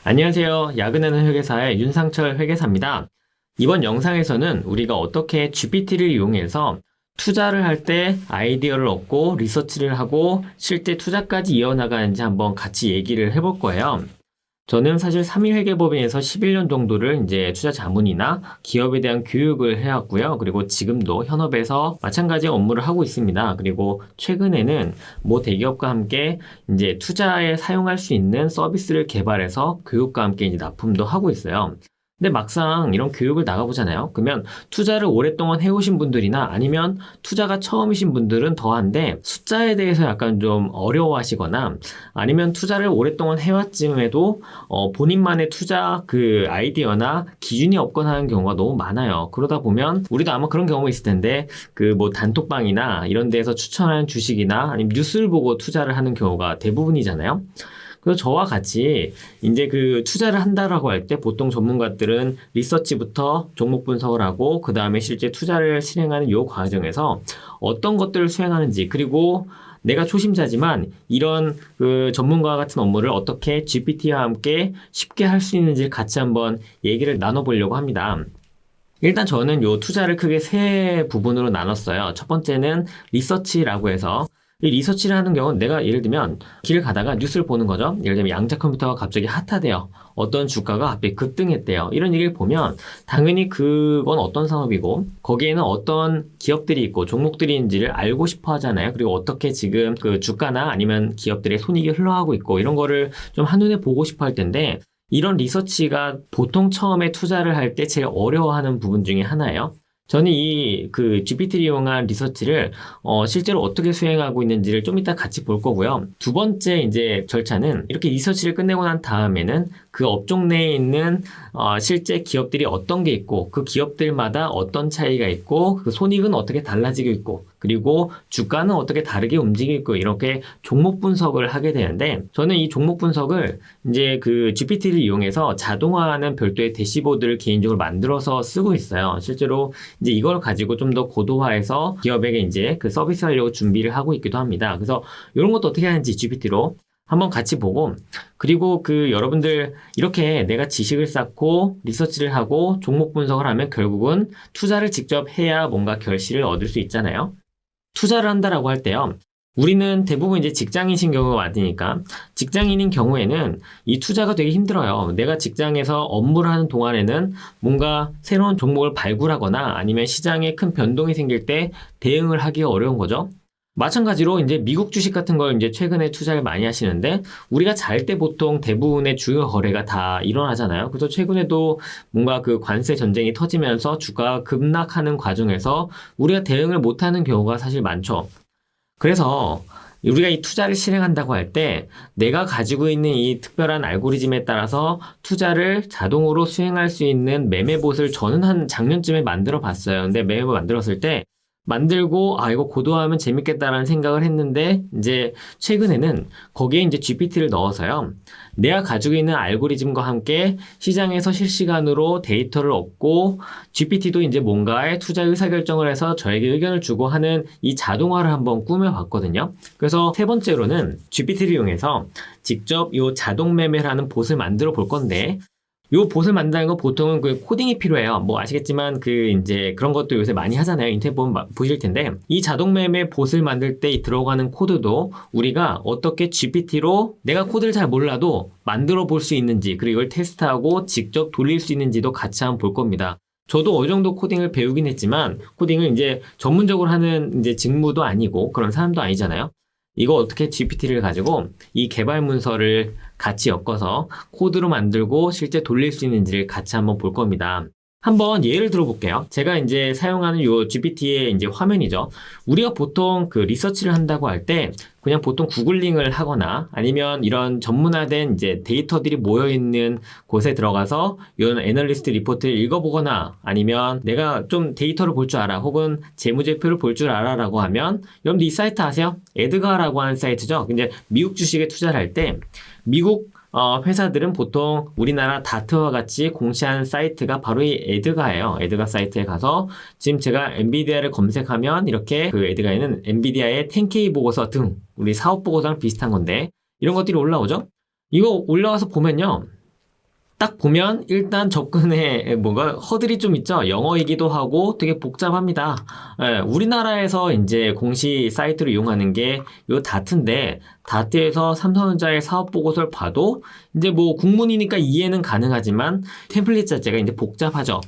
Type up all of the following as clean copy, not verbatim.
안녕하세요. 야근하는 회계사의 윤상철 회계사입니다. 이번 영상에서는 우리가 어떻게 GPT를 이용해서 투자를 할 때 아이디어를 얻고 리서치를 하고 실제 투자까지 이어나가는지 한번 같이 얘기를 해볼 거예요. 저는 사실 3일회계법인에서 11년 정도를 이제 투자 자문이나 기업에 대한 교육을 해왔고요. 그리고 지금도 현업에서 마찬가지 업무를 하고 있습니다. 그리고 최근에는 모 대기업과 함께 이제 투자에 사용할 수 있는 서비스를 개발해서 교육과 함께 이제 납품도 하고 있어요. 근데 막상 이런 교육을 나가보잖아요. 그러면 투자를 오랫동안 해오신 분들이나 아니면 투자가 처음이신 분들은 더한데 숫자에 대해서 약간 좀 어려워하시거나 아니면 투자를 오랫동안 해왔음에도 본인만의 투자 그 아이디어나 기준이 없거나 하는 경우가 너무 많아요. 그러다 보면 우리도 아마 그런 경우 있을 텐데 그 뭐 단톡방이나 이런 데에서 추천하는 주식이나 아니면 뉴스를 보고 투자를 하는 경우가 대부분이잖아요. 그래서 저와 같이 이제 그 투자를 한다라고 할 때 보통 전문가들은 리서치부터 종목 분석을 하고 그 다음에 실제 투자를 실행하는 요 과정에서 어떤 것들을 수행하는지 그리고 내가 초심자지만 이런 그 전문가와 같은 업무를 어떻게 GPT와 함께 쉽게 할 수 있는지 같이 한번 얘기를 나눠보려고 합니다. 일단 저는 요 투자를 크게 세 부분으로 나눴어요. 첫 번째는 리서치라고 해서 이 리서치를 하는 경우는 내가 예를 들면 길을 가다가 뉴스를 보는 거죠. 예를 들면 양자 컴퓨터가 갑자기 핫하대요. 어떤 주가가 갑자기 급등했대요. 이런 얘기를 보면 당연히 그건 어떤 산업이고 거기에는 어떤 기업들이 있고 종목들이 있는지를 알고 싶어 하잖아요. 그리고 어떻게 지금 그 주가나 아니면 기업들의 손익이 흘러가고 있고 이런 거를 좀 한눈에 보고 싶어 할 텐데 이런 리서치가 보통 처음에 투자를 할 때 제일 어려워하는 부분 중에 하나예요. 저는 이 그 GPT를 이용한 리서치를 실제로 어떻게 수행하고 있는지를 좀 이따 같이 볼 거고요. 두 번째 이제 절차는 이렇게 리서치를 끝내고 난 다음에는 그 업종 내에 있는 실제 기업들이 어떤 게 있고 그 기업들마다 어떤 차이가 있고 그 손익은 어떻게 달라지고 있고 그리고 주가는 어떻게 다르게 움직이고 있고 이렇게 종목 분석을 하게 되는데 저는 이 종목 분석을 이제 그 GPT를 이용해서 자동화하는 별도의 대시보드를 개인적으로 만들어서 쓰고 있어요. 실제로 이제 이걸 가지고 좀 더 고도화해서 기업에게 이제 그 서비스 하려고 준비를 하고 있기도 합니다. 그래서 이런 것도 어떻게 하는지 GPT로 한번 같이 보고 그리고 그 여러분들 이렇게 내가 지식을 쌓고 리서치를 하고 종목 분석을 하면 결국은 투자를 직접 해야 뭔가 결실을 얻을 수 있잖아요. 투자를 한다라고 할 때요. 우리는 대부분 이제 직장인이신 경우가 많으니까 직장인인 경우에는 이 투자가 되게 힘들어요. 내가 직장에서 업무를 하는 동안에는 뭔가 새로운 종목을 발굴하거나 아니면 시장에 큰 변동이 생길 때 대응을 하기가 어려운 거죠. 마찬가지로 이제 미국 주식 같은 걸 이제 최근에 투자를 많이 하시는데 우리가 잘 때 보통 대부분의 주요 거래가 다 일어나잖아요. 그래서 최근에도 뭔가 그 관세 전쟁이 터지면서 주가가 급락하는 과정에서 우리가 대응을 못하는 경우가 사실 많죠. 그래서 우리가 이 투자를 실행한다고 할 때 내가 가지고 있는 이 특별한 알고리즘에 따라서 투자를 자동으로 수행할 수 있는 매매봇을 저는 한 작년쯤에 만들어 봤어요. 근데 매매봇 만들었을 때 만들고 이거 고도화하면 재밌겠다라는 생각을 했는데 이제 최근에는 거기에 이제 GPT를 넣어서요. 내가 가지고 있는 알고리즘과 함께 시장에서 실시간으로 데이터를 얻고 GPT도 이제 뭔가의 투자 의사결정을 해서 저에게 의견을 주고 하는 이 자동화를 한번 꾸며봤거든요. 그래서 세 번째로는 GPT를 이용해서 직접 이 자동 매매를 하는 봇을 만들어 볼 건데 요 봇을 만드는 거 보통은 그 코딩이 필요해요. 뭐 아시겠지만 그 이제 그런 것도 요새 많이 하잖아요. 인터넷 보면 보실 텐데 이 자동 매매 봇을 만들 때 들어가는 코드도 우리가 어떻게 GPT로 내가 코드를 잘 몰라도 만들어 볼 수 있는지 그리고 이걸 테스트하고 직접 돌릴 수 있는지도 같이 한번 볼 겁니다. 저도 어느 정도 코딩을 배우긴 했지만 코딩을 이제 전문적으로 하는 이제 직무도 아니고 그런 사람도 아니잖아요. 이거 어떻게 GPT를 가지고 이 개발 문서를 같이 엮어서 코드로 만들고 실제 돌릴 수 있는지를 같이 한번 볼 겁니다. 한번 예를 들어볼게요. 제가 이제 사용하는 이 GPT의 이제 화면이죠. 우리가 보통 그 리서치를 한다고 할 때 그냥 보통 구글링을 하거나 아니면 이런 전문화된 이제 데이터들이 모여있는 곳에 들어가서 이런 애널리스트 리포트를 읽어보거나 아니면 내가 좀 데이터를 볼 줄 알아 혹은 재무제표를 볼 줄 알아 라고 하면 여러분들 이 사이트 아세요? 에드가라고 하는 사이트죠. 근데 미국 주식에 투자를 할 때 미국 회사들은 보통 우리나라 다트와 같이 공시하는 사이트가 바로 이 에드가예요. 에드가 사이트에 가서 지금 제가 엔비디아를 검색하면 이렇게 그 에드가에는 엔비디아의 10K 보고서 등 우리 사업 보고서랑 비슷한 건데 이런 것들이 올라오죠. 이거 올라와서 보면요. 딱 보면 일단 접근에 뭔가 허들이 좀 있죠. 영어이기도 하고 되게 복잡합니다. 예, 우리나라에서 이제 공시 사이트를 이용하는 게 요 다트인데, 다트에서 삼성전자의 사업 보고서를 봐도 이제 뭐 국문이니까 이해는 가능하지만 템플릿 자체가 이제 복잡하죠.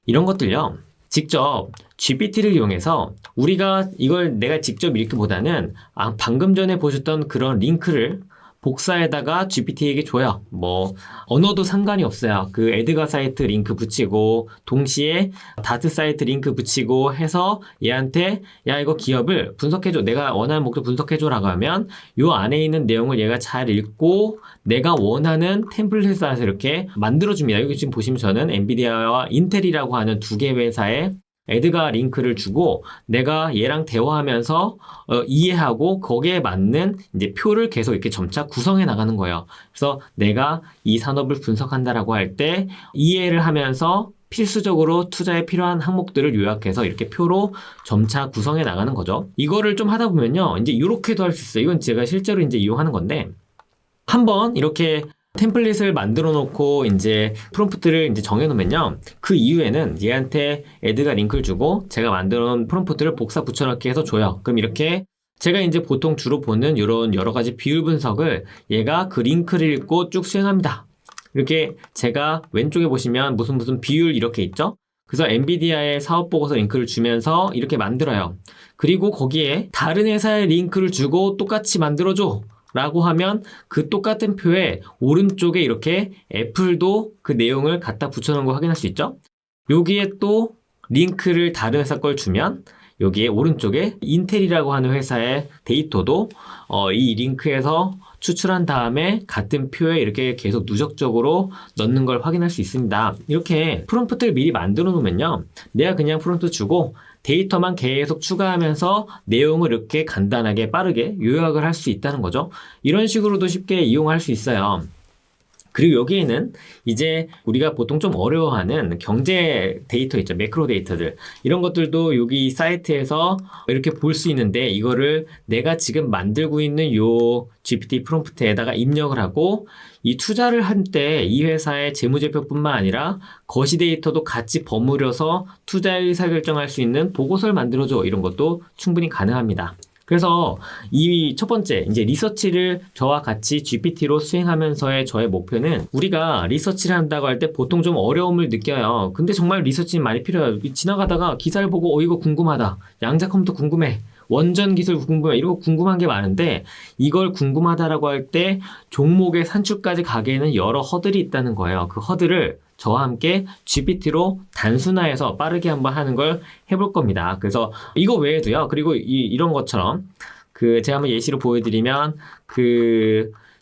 이런 것들요. 직접 GPT를 이용해서 우리가 이걸 내가 직접 읽기보다는 방금 전에 보셨던 그런 링크를 복사에다가 GPT에게 줘요. 뭐 언어도 상관이 없어요. 그 에드가 사이트 링크 붙이고 동시에 다트 사이트 링크 붙이고 해서 얘한테 야 이거 기업을 분석해줘. 내가 원하는 목표 분석해줘라고 하면 요 안에 있는 내용을 얘가 잘 읽고 내가 원하는 템플릿에 따라서 이렇게 만들어줍니다. 여기 지금 보시면 저는 엔비디아와 인텔이라고 하는 두 개 회사의 에드가 링크를 주고 내가 얘랑 대화하면서 이해하고 거기에 맞는 이제 표를 계속 이렇게 점차 구성해 나가는 거예요. 그래서 내가 이 산업을 분석한다라고 할 때 이해를 하면서 필수적으로 투자에 필요한 항목들을 요약해서 이렇게 표로 점차 구성해 나가는 거죠. 이거를 좀 하다 보면요. 이제 이렇게도 할 수 있어요. 이건 제가 실제로 이제 이용하는 건데 한번 이렇게 템플릿을 만들어 놓고 이제 프롬프트를 이제 정해 놓으면요. 그 이후에는 얘한테 에드가 링크를 주고 제가 만들어 놓은 프롬프트를 복사 붙여넣기 해서 줘요. 그럼 이렇게 제가 이제 보통 주로 보는 이런 여러 가지 비율 분석을 얘가 그 링크를 읽고 쭉 수행합니다. 이렇게 제가 왼쪽에 보시면 무슨 비율 이렇게 있죠? 그래서 엔비디아의 사업 보고서 링크를 주면서 이렇게 만들어요. 그리고 거기에 다른 회사의 링크를 주고 똑같이 만들어줘. 라고 하면 그 똑같은 표에 오른쪽에 이렇게 애플도 그 내용을 갖다 붙여놓은 거 확인할 수 있죠? 여기에 또 링크를 다른 회사 걸 주면 여기에 오른쪽에 인텔이라고 하는 회사의 데이터도 이 링크에서 추출한 다음에 같은 표에 이렇게 계속 누적적으로 넣는 걸 확인할 수 있습니다. 이렇게 프롬프트를 미리 만들어 놓으면요. 내가 그냥 프롬프트 주고 데이터만 계속 추가하면서 내용을 이렇게 간단하게 빠르게 요약을 할 수 있다는 거죠. 이런 식으로도 쉽게 이용할 수 있어요. 그리고 여기에는 이제 우리가 보통 좀 어려워하는 경제 데이터 있죠. 매크로 데이터들. 이런 것들도 여기 사이트에서 이렇게 볼 수 있는데 이거를 내가 지금 만들고 있는 요 GPT 프롬프트에다가 입력을 하고 이 투자를 할 때 이 회사의 재무제표뿐만 아니라 거시 데이터도 같이 버무려서 투자 의사결정할 수 있는 보고서를 만들어줘. 이런 것도 충분히 가능합니다. 그래서 이 첫 번째 이제 리서치를 저와 같이 GPT로 수행하면서의 저의 목표는 우리가 리서치를 한다고 할 때 보통 좀 어려움을 느껴요. 근데 정말 리서치는 많이 필요해요. 지나가다가 기사를 보고 이거 궁금하다. 양자 컴퓨터 궁금해. 원전 기술 궁금해. 이런 거 궁금한 게 많은데 이걸 궁금하다라고 할 때 종목의 산출까지 가기에는 여러 허들이 있다는 거예요. 그 허들을 저와 함께 GPT로 단순화해서 빠르게 한번 하는 걸 해볼 겁니다. 그래서 이거 외에도요. 그리고 이런 것처럼 제가 한번 예시로 보여드리면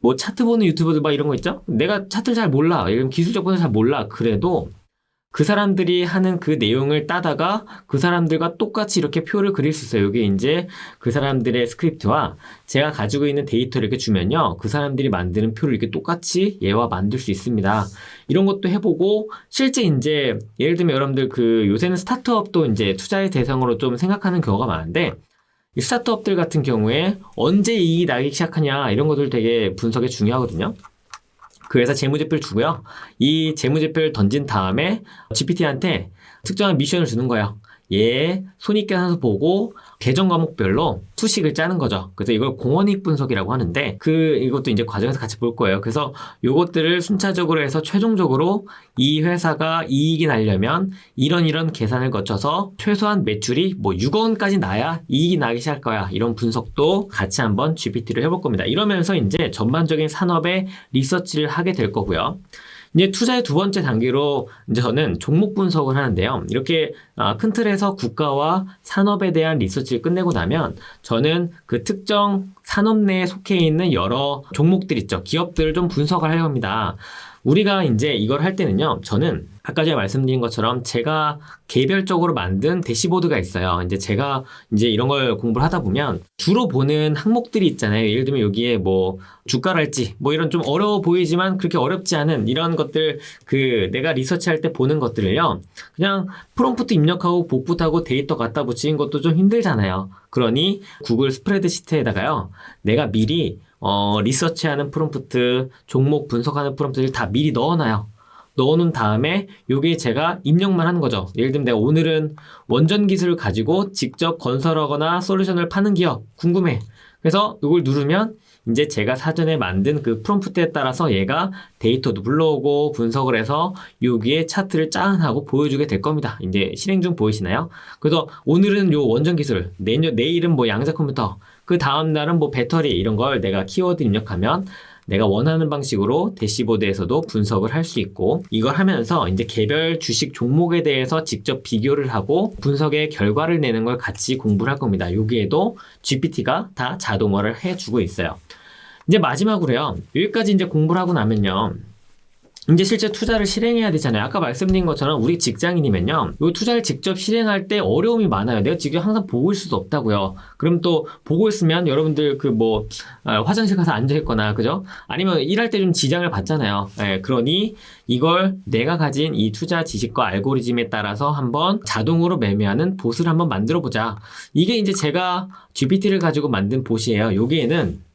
뭐 차트 보는 유튜버들 막 이런 거 있죠? 내가 차트를 잘 몰라. 이런 기술적 분을 잘 몰라. 그래도 그 사람들이 하는 그 내용을 따다가 그 사람들과 똑같이 이렇게 표를 그릴 수 있어요. 여기 이제 그 사람들의 스크립트와 제가 가지고 있는 데이터를 이렇게 주면요. 그 사람들이 만드는 표를 이렇게 똑같이 얘와 만들 수 있습니다. 이런 것도 해보고 실제 이제 예를 들면 여러분들 요새는 스타트업도 이제 투자의 대상으로 좀 생각하는 경우가 많은데 이 스타트업들 같은 경우에 언제 이익이 나기 시작하냐 이런 것들 되게 분석이 중요하거든요. 그 회사 재무제표를 주고요. 이 재무제표를 던진 다음에 GPT한테 특정한 미션을 주는 거예요. 얘 손익계산서 보고 계정 과목별로 수식을 짜는 거죠. 그래서 이걸 공원이익 분석이라고 하는데 이것도 이제 과정에서 같이 볼 거예요. 그래서 요것들을 순차적으로 해서 최종적으로 이 회사가 이익이 나려면 이런 계산을 거쳐서 최소한 매출이 뭐 6억 원까지 나야 이익이 나기 시작할 거야. 이런 분석도 같이 한번 GPT로 해볼 겁니다. 이러면서 이제 전반적인 산업의 리서치를 하게 될 거고요. 이제 투자의 두 번째 단계로 이제 저는 종목 분석을 하는데요. 이렇게 큰 틀에서 국가와 산업에 대한 리서치를 끝내고 나면 저는 그 특정 산업 내에 속해 있는 여러 종목들 있죠. 기업들을 좀 분석을 하려 합니다. 우리가 이제 이걸 할 때는요. 저는 아까 제가 말씀드린 것처럼 제가 개별적으로 만든 대시보드가 있어요. 이제 제가 이제 이런 걸 공부를 하다 보면 주로 보는 항목들이 있잖아요. 예를 들면 여기에 뭐 주가랄지 뭐 이런 좀 어려워 보이지만 그렇게 어렵지 않은 이런 것들 내가 리서치할 때 보는 것들을요. 그냥 프롬프트 입력하고 복붙하고 데이터 갖다 붙이는 것도 좀 힘들잖아요. 그러니 구글 스프레드시트에다가요. 내가 미리 리서치하는 프롬프트, 종목 분석하는 프롬프트를 다 미리 넣어놔요. 넣어놓은 다음에 요게 제가 입력만 하는 거죠. 예를 들면 내가 오늘은 원전 기술을 가지고 직접 건설하거나 솔루션을 파는 기업 궁금해. 그래서 이걸 누르면 이제 제가 사전에 만든 그 프롬프트에 따라서 얘가 데이터도 불러오고 분석을 해서 여기에 차트를 짜하고 보여주게 될 겁니다. 이제 실행 중 보이시나요? 그래서 오늘은 요 원전 기술, 내일은 뭐 양자 컴퓨터, 그 다음 날은 뭐 배터리 이런 걸 내가 키워드 입력하면 내가 원하는 방식으로 대시보드에서도 분석을 할 수 있고, 이걸 하면서 이제 개별 주식 종목에 대해서 직접 비교를 하고 분석의 결과를 내는 걸 같이 공부를 할 겁니다. 여기에도 GPT가 다 자동화를 해주고 있어요. 이제 마지막으로요. 여기까지 이제 공부를 하고 나면요. 이제 실제 투자를 실행해야 되잖아요. 아까 말씀드린 것처럼 우리 직장인이면요. 이 투자를 직접 실행할 때 어려움이 많아요. 내가 직접 항상 보고 있을 수도 없다고요. 그럼 또 보고 있으면 여러분들 화장실 가서 앉아있거나, 그죠? 아니면 일할 때 좀 지장을 받잖아요. 그러니 이걸 내가 가진 이 투자 지식과 알고리즘에 따라서 한번 자동으로 매매하는 봇을 한번 만들어 보자. 이게 이제 제가 GPT를 가지고 만든 봇이에요. 여기에는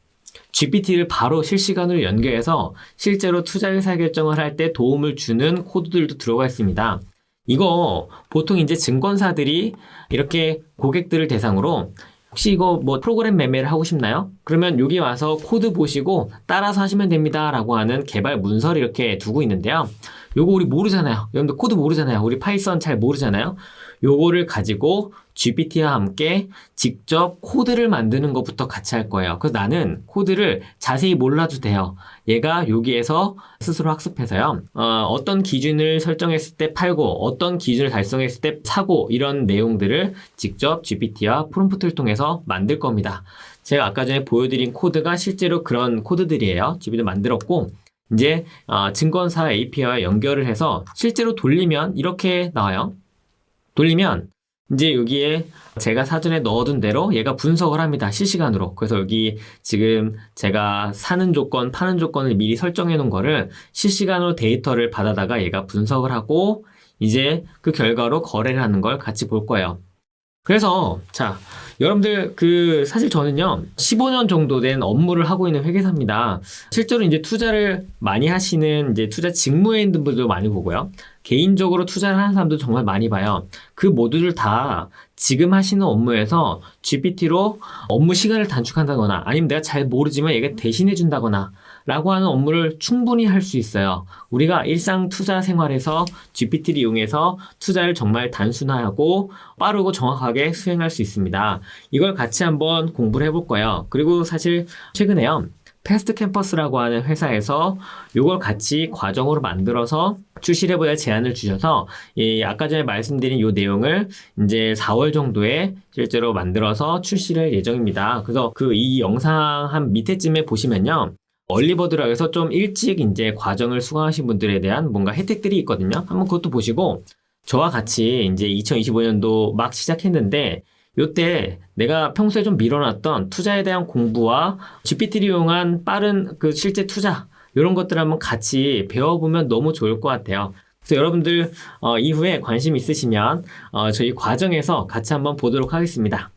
GPT를 바로 실시간으로 연결해서 실제로 투자 의사결정을 할 때 도움을 주는 코드들도 들어가 있습니다. 이거 보통 이제 증권사들이 이렇게 고객들을 대상으로 혹시 이거 뭐 프로그램 매매를 하고 싶나요? 그러면 여기 와서 코드 보시고 따라서 하시면 됩니다 라고 하는 개발 문서를 이렇게 두고 있는데요. 요거 우리 모르잖아요. 여러분들 코드 모르잖아요. 우리 파이썬 잘 모르잖아요. 요거를 가지고 GPT와 함께 직접 코드를 만드는 것부터 같이 할 거예요. 그래서 나는 코드를 자세히 몰라도 돼요. 얘가 여기에서 스스로 학습해서요. 어떤 기준을 설정했을 때 팔고 어떤 기준을 달성했을 때 사고 이런 내용들을 직접 GPT와 프롬프트를 통해서 만들 겁니다. 제가 아까 전에 보여드린 코드가 실제로 그런 코드들이에요. GPT를 만들었고 이제 증권사 API와 연결을 해서 실제로 돌리면 이렇게 나와요. 돌리면 이제 여기에 제가 사전에 넣어둔 대로 얘가 분석을 합니다. 실시간으로. 그래서 여기 지금 제가 사는 조건, 파는 조건을 미리 설정해 놓은 거를 실시간으로 데이터를 받아다가 얘가 분석을 하고 이제 그 결과로 거래를 하는 걸 같이 볼 거예요. 그래서 자, 여러분들 사실 저는요 15년 정도 된 업무를 하고 있는 회계사입니다. 실제로 이제 투자를 많이 하시는 이제 투자 직무에 있는 분들도 많이 보고요. 개인적으로 투자를 하는 사람도 정말 많이 봐요. 그 모두들 다 지금 하시는 업무에서 GPT로 업무 시간을 단축한다거나 아니면 내가 잘 모르지만 얘가 대신해 준다거나 라고 하는 업무를 충분히 할 수 있어요. 우리가 일상 투자 생활에서 GPT를 이용해서 투자를 정말 단순화하고 빠르고 정확하게 수행할 수 있습니다. 이걸 같이 한번 공부를 해볼 거예요. 그리고 사실 최근에요. 패스트 캠퍼스라고 하는 회사에서 이걸 같이 과정으로 만들어서 출시를 해보자 제안을 주셔서 아까 전에 말씀드린 이 내용을 이제 4월 정도에 실제로 만들어서 출시를 예정입니다. 그래서 이 영상 한 밑에쯤에 보시면요. 얼리버드라고 해서 좀 일찍 이제 과정을 수강하신 분들에 대한 뭔가 혜택들이 있거든요. 한번 그것도 보시고 저와 같이 이제 2025년도 막 시작했는데 요때 내가 평소에 좀 미뤄놨던 투자에 대한 공부와 GPT를 이용한 빠른 실제 투자 이런 것들 한번 같이 배워보면 너무 좋을 것 같아요. 그래서 여러분들 이후에 관심 있으시면 저희 과정에서 같이 한번 보도록 하겠습니다.